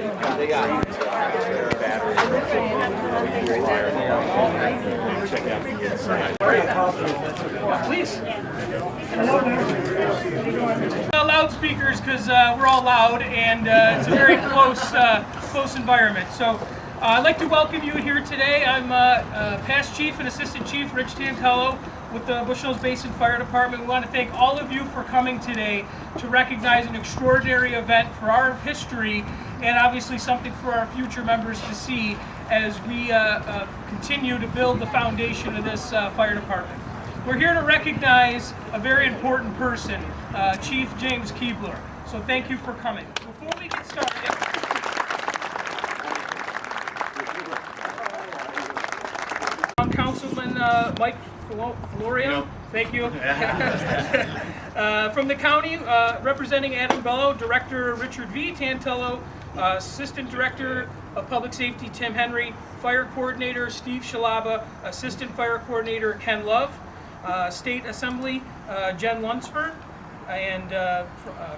They got batteries. Check out the inside. Please. Loudspeakers, because we're all loud, and it's a very close environment. So I'd like to welcome you here today. I'm past chief and assistant chief Rich Tantello with the Bushnell's Basin Fire Department. We want to thank all of you for coming today to recognize an extraordinary event for our history and obviously something for our future members to see as we continue to build the foundation of this fire department. We're here to recognize a very important person, Chief James Keebler. So thank you for coming. Before we get started, Councilman Mike Folino, thank you. From the county, representing Adam Bello, Director Richard V. Tantello, Assistant Director of Public Safety Tim Henry, Fire Coordinator Steve Shalaba, Assistant Fire Coordinator Ken Love, State Assembly Jen Lunsford, and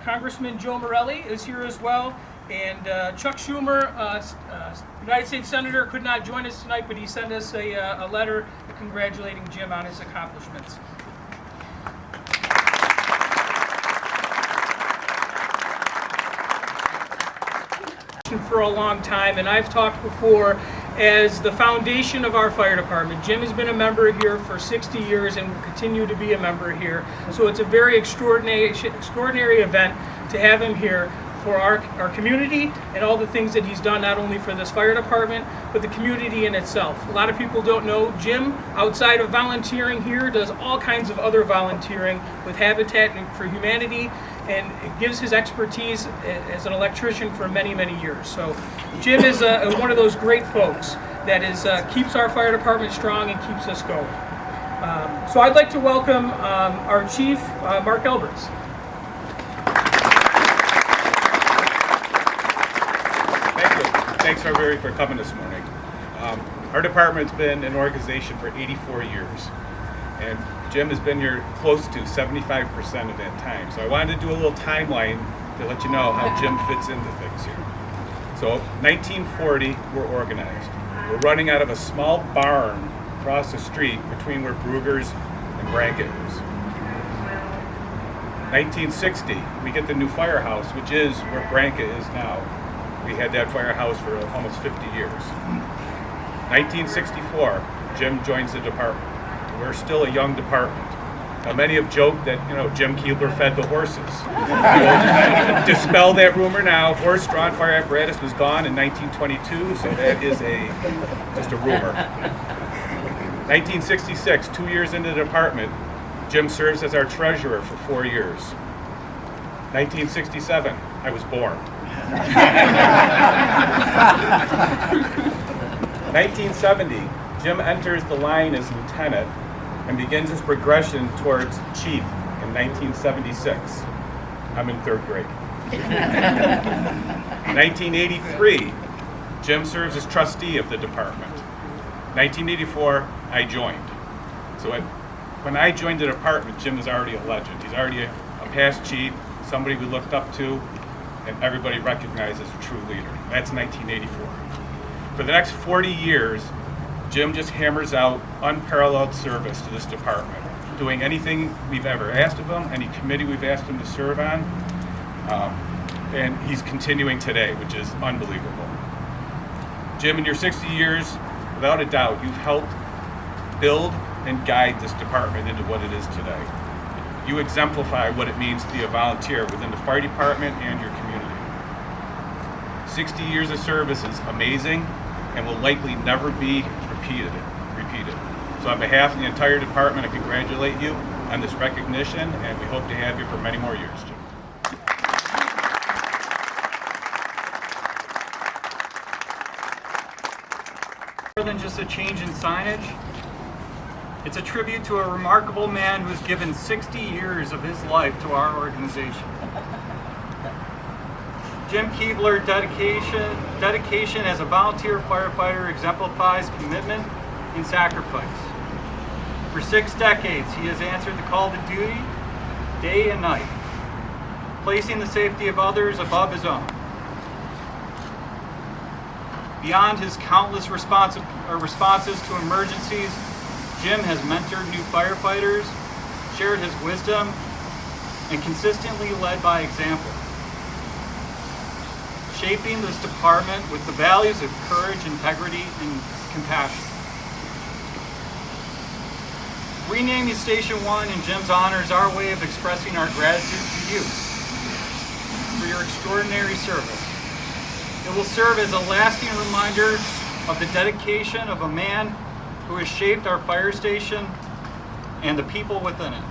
Congressman Joe Morelli is here as well. And Chuck Schumer, United States Senator, could not join us tonight, but he sent us a letter congratulating Jim on his accomplishments. For a long time, and I've talked before as the foundation of our fire department. Jim has been a member here for 60 years and will continue to be a member here. So it's a very extraordinary event to have him here for our community and all the things that he's done, not only for this fire department, but the community in itself. A lot of people don't know Jim, outside of volunteering here, does all kinds of other volunteering with Habitat for Humanity, and it gives his expertise as an electrician for many, many years. So Jim is one of those great folks that keeps our fire department strong and keeps us going. So I'd like to welcome our chief, Mark Elberts. Thanks everybody for coming this morning. Our department's been an organization for 84 years, and Jim has been here close to 75% of that time. So I wanted to do a little timeline to let you know how Jim fits into things here. So 1940, we're organized. We're running out of a small barn across the street between where Brugger's and Brankett is. 1960, we get the new firehouse, which is where Brankett is now. We had that firehouse for almost 50 years. 1964, Jim joins the department. We're still a young department. Now, many have joked that, Jim Keebler fed the horses. Dispel that rumor now. Horse-drawn fire apparatus was gone in 1922, so that is just a rumor. 1966, 2 years into the department, Jim serves as our treasurer for 4 years. 1967, I was born. 1970, Jim enters the line as lieutenant and begins his progression towards chief in 1976. I'm in 3rd grade. 1983, Jim serves as trustee of the department. 1984, I joined. So when I joined the department, Jim was already a legend. He's already a past chief, somebody we looked up to, and everybody recognized as a true leader. That's 1984. For the next 40 years, Jim just hammers out unparalleled service to this department, doing anything we've ever asked of him, any committee we've asked him to serve on, and he's continuing today, which is unbelievable. Jim, in your 60 years, without a doubt, you've helped build and guide this department into what it is today. You exemplify what it means to be a volunteer within the fire department and your community. 60 years of service is amazing and will likely never be repeated. So on behalf of the entire department, I congratulate you on this recognition, and we hope to have you for many more years, Jim. More than just a change in signage, it's a tribute to a remarkable man who has given 60 years of his life to our organization. Jim Keebler, dedication as a volunteer firefighter exemplifies commitment and sacrifice. For 6 decades, he has answered the call to duty day and night, placing the safety of others above his own. Beyond his countless responses to emergencies, Jim has mentored new firefighters, shared his wisdom, and consistently led by example, shaping this department with the values of courage, integrity, and compassion. Renaming Station 1 in Jim's honor is our way of expressing our gratitude to you for your extraordinary service. It will serve as a lasting reminder of the dedication of a man who has shaped our fire station and the people within it.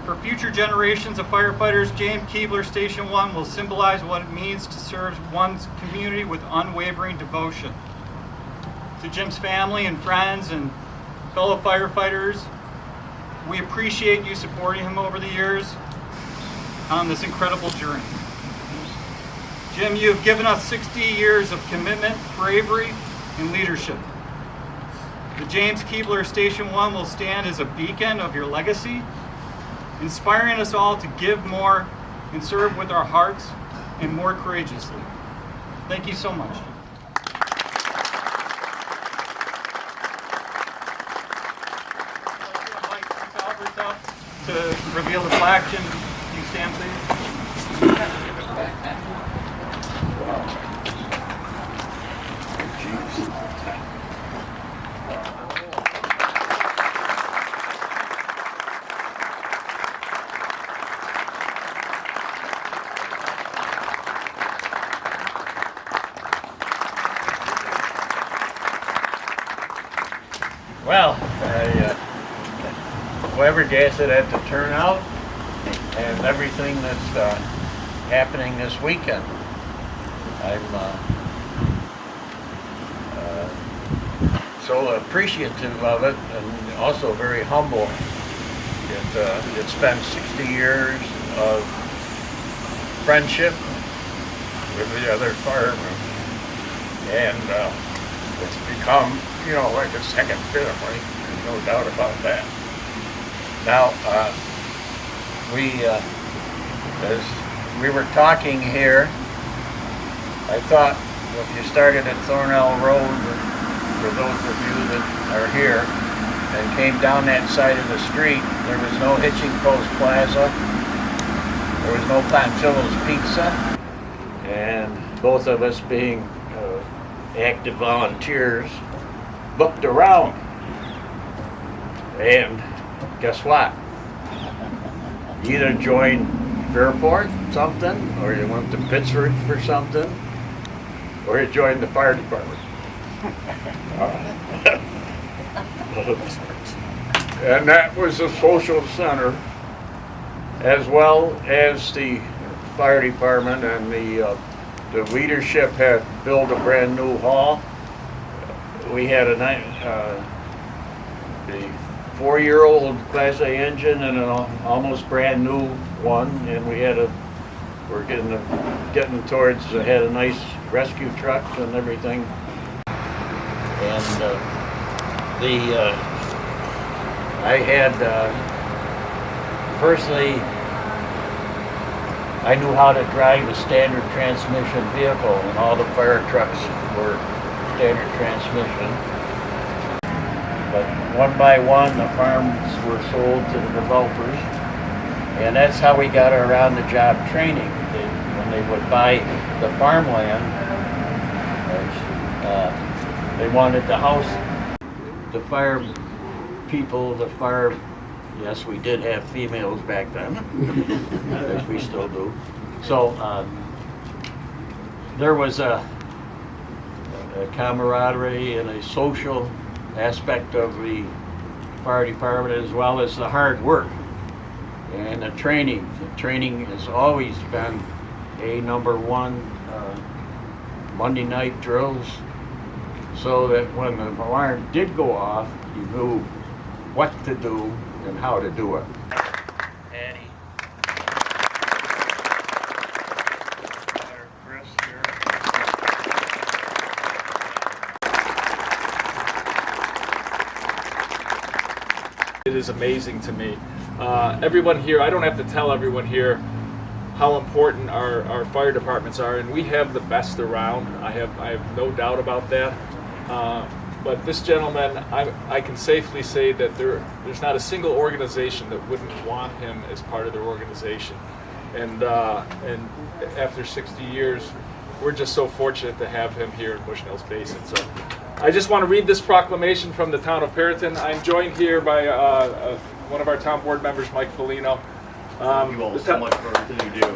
For future generations of firefighters, James Keebler Station 1 will symbolize what it means to serve one's community with unwavering devotion. To Jim's family and friends and fellow firefighters, we appreciate you supporting him over the years on this incredible journey. Jim, you have given us 60 years of commitment, bravery, and leadership. The James Keebler Station 1 will stand as a beacon of your legacy, inspiring us all to give more and serve with our hearts and more courageously. Thank you so much. Mike up to reveal the plaque. Jim, can you stand, please? Well, flabbergasted at the turnout and everything that's happening this weekend. I'm so appreciative of it and also very humble. It's been 60 years of friendship with the other firemen, and it's become, like a second family. There's no doubt about that. Now, as we were talking here, I thought if you started at Thornell Road, for those of you that are here, and came down that side of the street, there was no Hitching Post Plaza, there was no Pontillo's Pizza, and both of us being active volunteers looked around, and guess what? You either joined Fairport something, or you went to Pittsburgh for something, or you joined the fire department. And that was the social center, as well as the fire department, and the leadership had built a brand new hall. We had a 4-year-old Class A engine and an almost brand new one, and we're getting towards, had a nice rescue trucks and everything. And I had personally, I knew how to drive a standard transmission vehicle, and all the fire trucks were standard transmission. But one by one, the farms were sold to the developers, and that's how we got our on-the-job training. When they would buy the farmland, they wanted the house. The fire people, yes, we did have females back then, as we still do. So there was a camaraderie and a social aspect of the fire department, as well as the hard work and the training. The training has always been number one. Monday night drills, so that when the alarm did go off, you knew what to do and how to do it. Patty. Chris here. It is amazing to me. Everyone here, I don't have to tell everyone here how important our fire departments are, and we have the best around. I have no doubt about that. But this gentleman, I can safely say that there's not a single organization that wouldn't want him as part of their organization. And after 60 years, we're just so fortunate to have him here in Bushnell's Basin. So I just want to read this proclamation from the town of Perinton. I'm joined here by one of our town board members, Mike Folino. Thank you all so much for everything you do.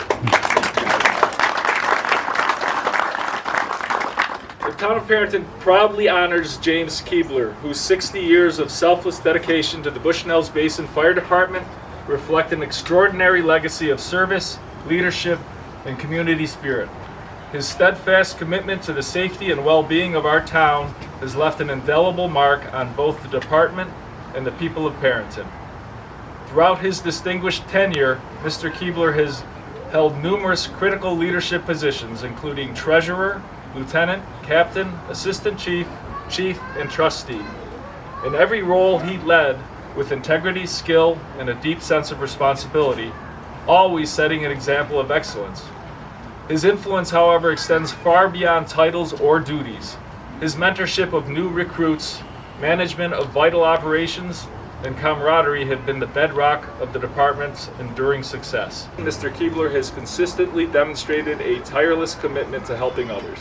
The town of Perinton proudly honors James Keebler, whose 60 years of selfless dedication to the Bushnell's Basin Fire Department reflect an extraordinary legacy of service, leadership, and community spirit. His steadfast commitment to the safety and well-being of our town has left an indelible mark on both the department and the people of Perinton. Throughout his distinguished tenure, Mr. Keebler has held numerous critical leadership positions, including treasurer, lieutenant, captain, assistant chief, chief, and trustee. In every role he led with integrity, skill, and a deep sense of responsibility, always setting an example of excellence. His influence, however, extends far beyond titles or duties. His mentorship of new recruits, management of vital operations, and camaraderie have been the bedrock of the department's enduring success. Mr. Keebler has consistently demonstrated a tireless commitment to helping others.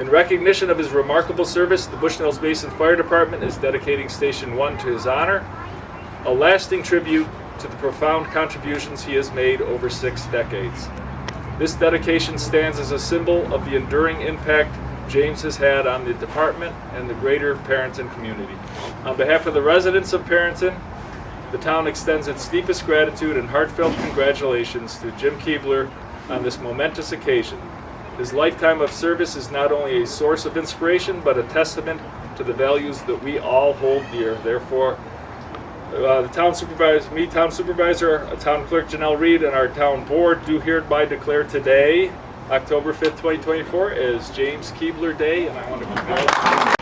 In recognition of his remarkable service, the Bushnell's Basin Fire Department is dedicating Station 1 to his honor, a lasting tribute to the profound contributions he has made over 6 decades. This dedication stands as a symbol of the enduring impact James has had on the department and the greater Perinton community. On behalf of the residents of Perinton, the town extends its deepest gratitude and heartfelt congratulations to Jim Keebler on this momentous occasion. His lifetime of service is not only a source of inspiration, but a testament to the values that we all hold dear. Therefore, the town supervisor, town clerk Janelle Reed, and our town board do hereby declare today, October 5th, 2024, as James Keebler Day, and I want to congratulate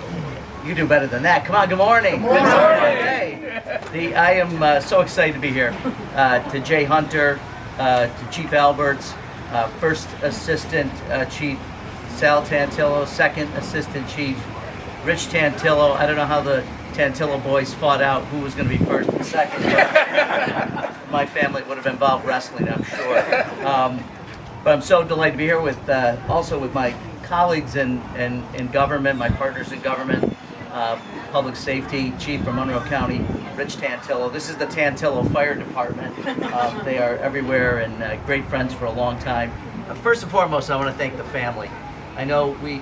you. You do better than that. Come on, good morning. Good morning. Okay. I am so excited to be here. To Jay Hunter, to Chief Alberts, First Assistant Chief Sal Tantillo, Second Assistant Chief Rich Tantillo. I don't know how the Tantillo boys fought out who was going to be first and second. My family would have involved wrestling, I'm sure. But I'm so delighted to be here with also with my colleagues in government, my partners in government, public safety, Chief from Monroe County, Rich Tantillo. This is the Tantillo Fire Department. They are everywhere and great friends for a long time. First and foremost, I want to thank the family. I know we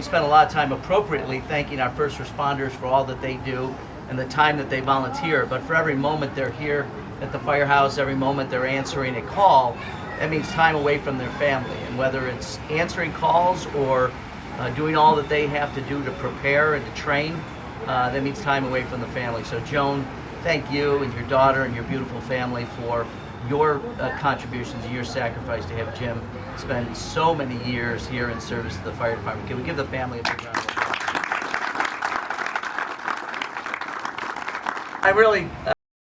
spend a lot of time appropriately thanking our first responders for all that they do and the time that they volunteer, but for every moment they're here at the firehouse, every moment they're answering a call, that means time away from their family. And whether it's answering calls or doing all that they have to do to prepare and to train, that means time away from the family. So Joan, thank you and your daughter and your beautiful family for your contributions and your sacrifice to have Jim spend so many years here in service to the fire department. Can we give the family a big round of applause? I'm really